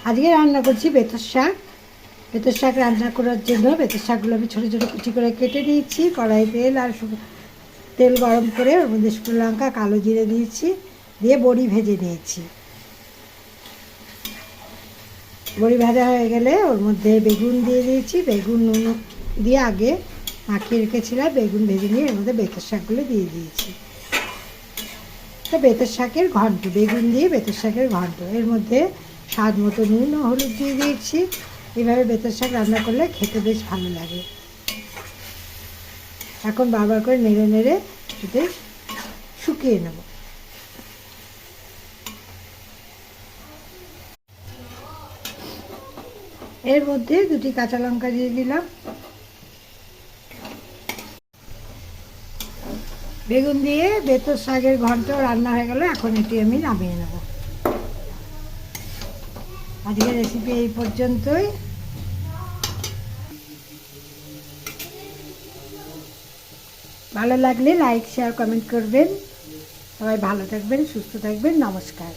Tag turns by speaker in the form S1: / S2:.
S1: আজকে রান্না করছি বেতর শাক। বেতর শাক রান্না করার জন্য বেতর শাকগুলো আমি ছোটো ছোটো কুচি করে কেটে নিয়েছি। কড়াই তেল আর তেল গরম করে ওর মধ্যে শুকনো লঙ্কা কালো জিরে দিয়েছি, দিয়ে বড়ি ভেজে নিয়েছি। বড়ি ভাজা হয়ে গেলে ওর মধ্যে বেগুন দিয়ে দিয়েছি। বেগুন নুন দিয়ে আগে মাখিয়ে রেখেছিলাম, বেগুন ভেজে নিয়ে এর মধ্যে বেতর শাকগুলো দিয়ে দিয়েছি। তো বেতর শাকের ঘন্ট, বেগুন দিয়ে বেতর শাকের ঘন্ট, এর মধ্যে স্বাদ মতো নুন ও হলুদ দিয়ে দিয়েছি। এইভাবে বেতর শাক রান্না করলে খেতে বেশ ভালো লাগে। এখন বারবার করে নেড়ে নেড়ে এতে শুকিয়ে নেব। এর মধ্যে 2টি কাঁচা লঙ্কা দিয়ে দিলাম। বেগুন দিয়ে বেতর শাকের ঘন্ট রান্না হয়ে গেল। এখন এটি আমি নামিয়ে নেব। আজকের রেসিপি এই পর্যন্তই। ভালো লাগলে লাইক শেয়ার কমেন্ট করবেন। সবাই ভালো থাকবেন, সুস্থ থাকবেন। নমস্কার।